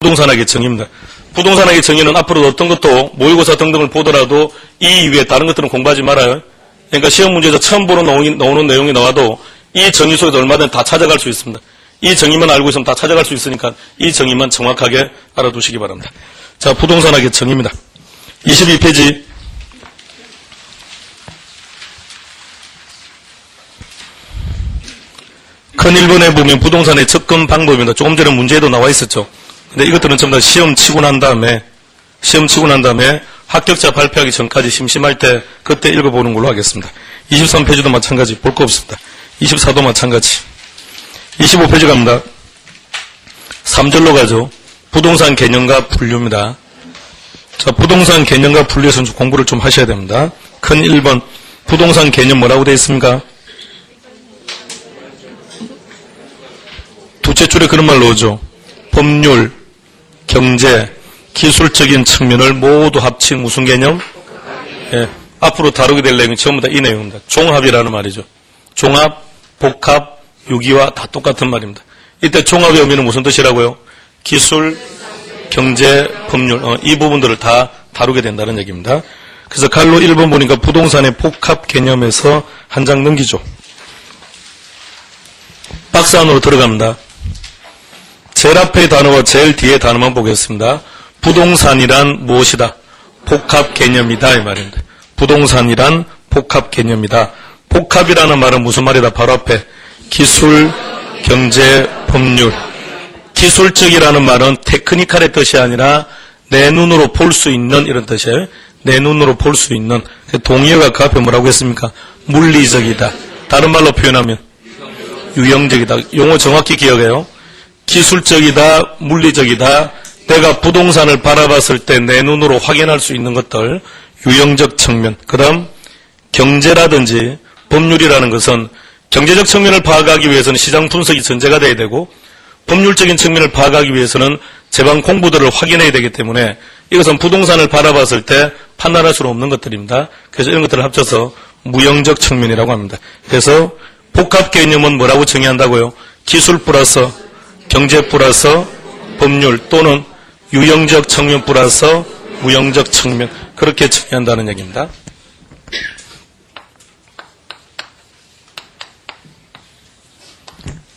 부동산학의 정의입니다. 부동산학의 정의는 앞으로 어떤 것도 모의고사 등등을 보더라도 이 이외에 다른 것들은 공부하지 말아요. 그러니까 시험 문제에서 처음 나오는 내용이 나와도 이 정의 속에서 얼마든 다 찾아갈 수 있습니다. 이 정의만 알고 있으면 다 찾아갈 수 있으니까 이 정의만 정확하게 알아두시기 바랍니다. 자, 부동산학의 정의입니다. 22페이지. 큰 1번에 보면 부동산의 접근 방법입니다. 조금 전에 문제에도 나와 있었죠. 근데 이것들은 전부 다 시험 치고 난 다음에 합격자 발표하기 전까지 심심할 때 그때 읽어보는 걸로 하겠습니다. 23페이지도 마찬가지, 볼 거 없습니다. 24도 마찬가지. 25페이지 갑니다. 3절로 가죠. 부동산 개념과 분류입니다. 자, 부동산 개념과 분류에서 공부를 좀 하셔야 됩니다. 큰 1번, 부동산 개념 뭐라고 되어 있습니까? 두째 줄에 그런 말 나오죠. 법률, 경제, 기술적인 측면을 모두 합친 무슨 개념? 예, 앞으로 다루게 될 내용이 전부 다 이 내용입니다. 종합이라는 말이죠. 종합, 복합, 유기와 다 똑같은 말입니다. 이때 종합의 의미는 무슨 뜻이라고요? 기술, 경제, 법률, 이 부분들을 다 다루게 된다는 얘기입니다. 그래서 갈로 1번 보니까 부동산의 복합 개념에서 한 장 넘기죠. 박스 안으로 들어갑니다. 제일 앞의 단어와 제일 뒤의 단어만 보겠습니다. 부동산이란 무엇이다? 복합 개념이다 이 말입니다. 부동산이란 복합 개념이다. 복합이라는 말은 무슨 말이다? 바로 앞에 기술, 경제, 법률. 기술적이라는 말은 테크니컬의 뜻이 아니라 내 눈으로 볼 수 있는 이런 뜻이에요. 내 눈으로 볼 수 있는. 동의어가 그 앞에 뭐라고 했습니까? 물리적이다. 다른 말로 표현하면 유형적이다. 용어 정확히 기억해요. 기술적이다, 물리적이다. 내가 부동산을 바라봤을 때 내 눈으로 확인할 수 있는 것들, 유형적 측면. 그 다음 경제라든지 법률이라는 것은 경제적 측면을 파악하기 위해서는 시장 분석이 전제가 돼야 되고, 법률적인 측면을 파악하기 위해서는 제방 공부들을 확인해야 되기 때문에 이것은 부동산을 바라봤을 때 판단할 수는 없는 것들입니다. 그래서 이런 것들을 합쳐서 무형적 측면이라고 합니다. 그래서 복합 개념은 뭐라고 정의한다고요? 기술 플러스 경제 플러스 법률 또는 유형적 측면 플러스 무형적 측면, 그렇게 정의한다는 얘기입니다.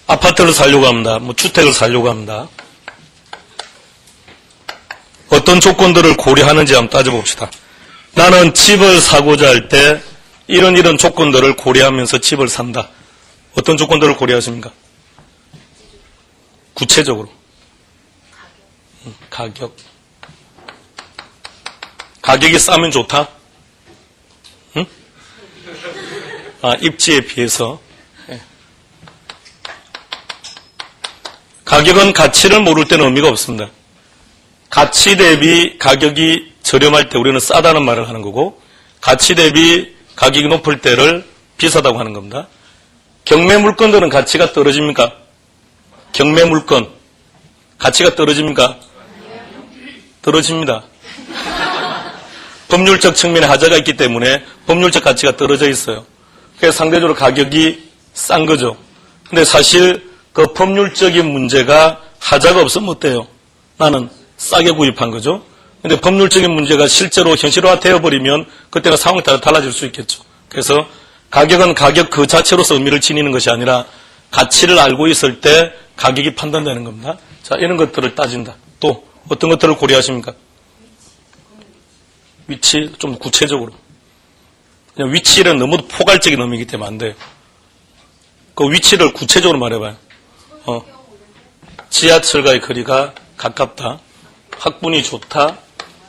아파트를 살려고 합니다. 주택을 살려고 합니다. 어떤 조건들을 고려하는지 한번 따져봅시다. 나는 집을 사고자 할 때 이런 조건들을 고려하면서 집을 산다. 어떤 조건들을 고려하십니까? 구체적으로. 가격. 가격이 싸면 좋다? 응? 입지에 비해서. 가격은 가치를 모를 때는 의미가 없습니다. 가치 대비 가격이 저렴할 때 우리는 싸다는 말을 하는 거고, 가치 대비 가격이 높을 때를 비싸다고 하는 겁니다. 경매 물건들은 가치가 떨어집니까? 경매 물건 가치가 떨어집니까? 떨어집니다. 법률적 측면에 하자가 있기 때문에 법률적 가치가 떨어져 있어요. 그래서 상대적으로 가격이 싼 거죠. 근데 사실 그 법률적인 문제가 하자가 없으면 어때요? 나는 싸게 구입한 거죠. 근데 법률적인 문제가 실제로 현실화 되어버리면 그때는 상황이 달라질 수 있겠죠. 그래서 가격은 가격 그 자체로서 의미를 지니는 것이 아니라 가치를 알고 있을 때 가격이 판단되는 겁니다. 자, 이런 것들을 따진다. 또 어떤 것들을 고려하십니까? 위치, 좀 구체적으로. 그냥 위치는 너무 포괄적인 의미이기 때문에 안 돼요. 그 위치를 구체적으로 말해봐요. 지하철과의 거리가 가깝다. 학군이 좋다.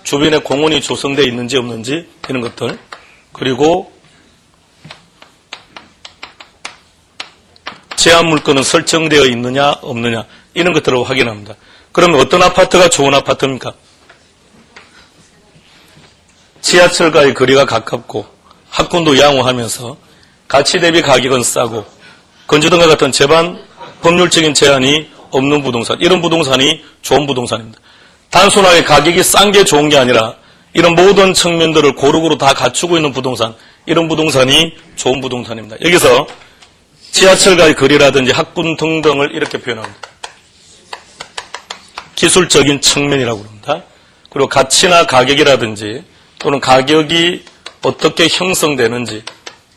주변에 공원이 조성되어 있는지 없는지 이런 것들. 그리고 제한 물건은 설정되어 있느냐 없느냐 이런 것들을 확인합니다. 그러면 어떤 아파트가 좋은 아파트입니까? 지하철과의 거리가 가깝고 학군도 양호하면서 가치 대비 가격은 싸고 건조등과 같은 제반 법률적인 제한이 없는 부동산, 이런 부동산이 좋은 부동산입니다. 단순하게 가격이 싼 게 좋은 게 아니라 이런 모든 측면들을 고루고루 다 갖추고 있는 부동산, 이런 부동산이 좋은 부동산입니다. 여기서 지하철과의 거리라든지 학군 등등을 이렇게 표현합니다. 기술적인 측면이라고 합니다. 그리고 가치나 가격이라든지 또는 가격이 어떻게 형성되는지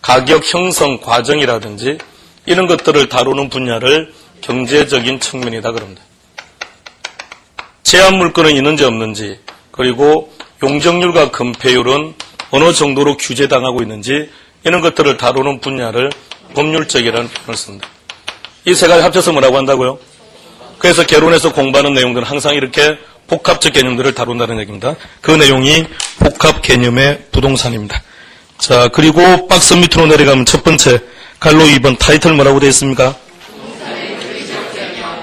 가격 형성 과정이라든지 이런 것들을 다루는 분야를 경제적인 측면이다 그럽니다. 제한 물건은 있는지 없는지 그리고 용적률과 건폐율은 어느 정도로 규제당하고 있는지 이런 것들을 다루는 분야를 법률적이라는 표현을 씁니다. 이 세 가지 합쳐서 뭐라고 한다고요? 그래서 개론에서 공부하는 내용들은 항상 이렇게 복합적 개념들을 다룬다는 얘기입니다. 그 내용이 복합 개념의 부동산입니다. 자, 그리고 박스 밑으로 내려가면 첫 번째 갈로 2번 타이틀 뭐라고 되어 있습니까?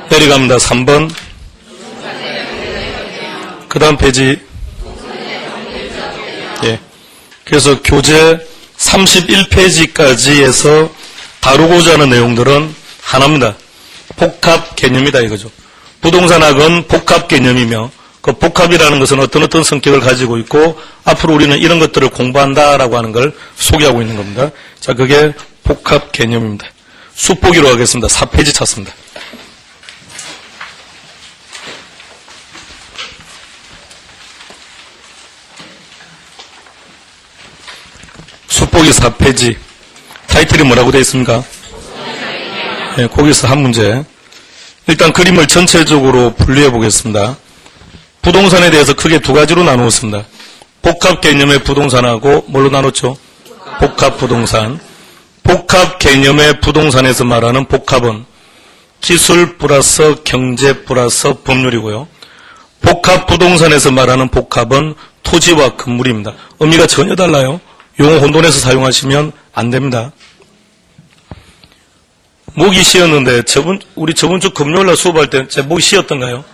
내려갑니다. 3번. 그 다음 페이지. 예. 그래서 교재 31페이지까지에서 다루고자 하는 내용들은 하나입니다. 복합 개념이다 이거죠. 부동산학은 복합 개념이며 그 복합이라는 것은 어떤 성격을 가지고 있고 앞으로 우리는 이런 것들을 공부한다라고 하는 걸 소개하고 있는 겁니다. 자, 그게 복합 개념입니다. 숫보기로 하겠습니다. 4페이지 찾습니다. 숫보기 4페이지 타이틀이 뭐라고 되어 있습니까? 네, 거기서 한 문제. 일단 그림을 전체적으로 분류해 보겠습니다. 부동산에 대해서 크게 두 가지로 나누었습니다. 복합 개념의 부동산하고 뭘로 나눴죠? 복합 부동산. 복합 개념의 부동산에서 말하는 복합은 기술 플러스 경제 플러스 법률이고요. 복합 부동산에서 말하는 복합은 토지와 건물입니다. 의미가 전혀 달라요. 용어 혼돈해서 사용하시면 안 됩니다. 목이 쉬었는데 우리 저번 주 금요일날 수업할 때 제 목이 쉬었던가요?